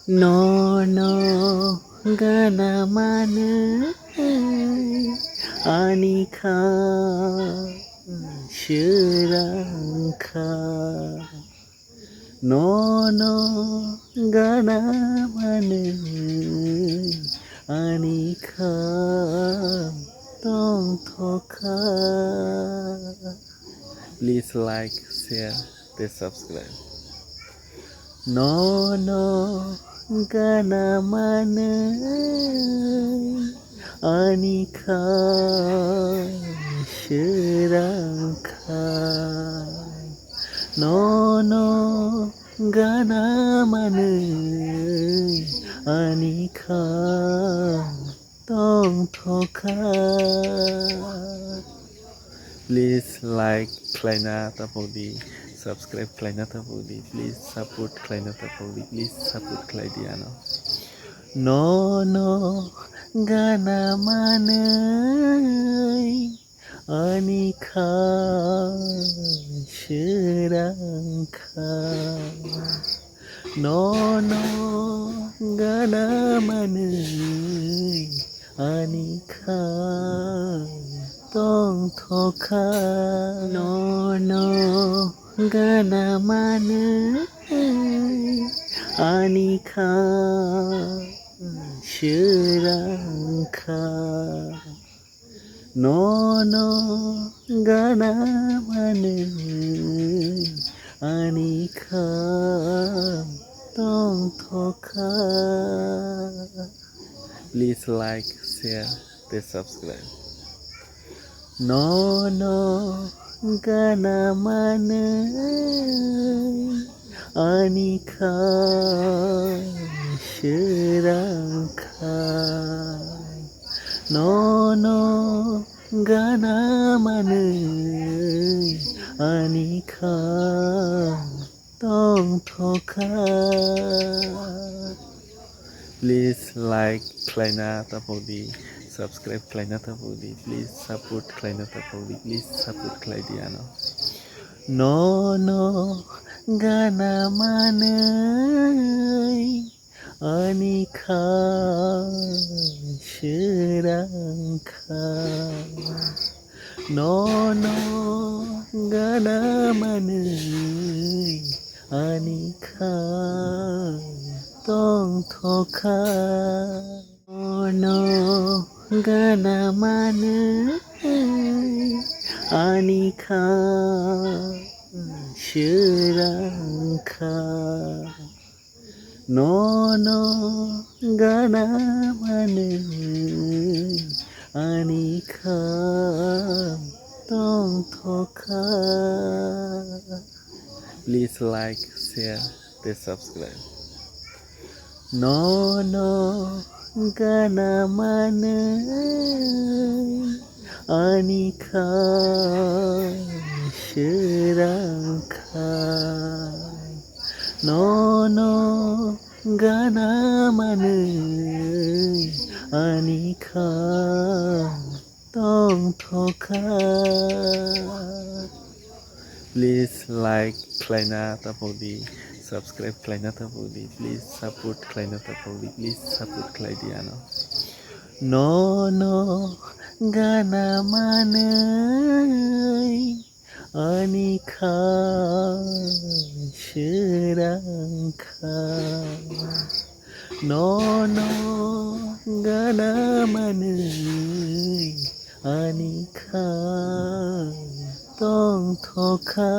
Nono gana mana anika shirangka Nono gana mana anika tong thoka. Please like, share, and subscribe. Nono gana mana anika shirangka Nono gana mana anika tong thoka. Please like Kleina Tapodi, subscribe Kleina Tapodi, please support Kleina Tapodi, please support Kleidiano. Nono gana manai anika shirangka Nono gana manai anika tong thoka. Nono gana manai anika shirangka Nono gana manai anika tong thoka. Please like, share, and subscribe. Nono gana manai anika shirangka Nono gana manai anika tong thoka. Please like Kleina Tapodi, subscribe Kleina Tapodi, please support Kleina Tapodi, please support Kleidiano. Nono gana manai anika shirangka Nono gana manai anika tong thoka. Nono gana manai anika shirangka Nono gana manai anika tong thoka. Please like, share, and subscribe. Nono gana manai anika shirangka Nono gana manai anika tong thoka. Please like Kleina Tapodi, subscribe Kleina Tapodi, please support Kleina Tapodi, please support Kleidiano. Nono gana manai anika shirangka Nono gana manai anika tong thoka.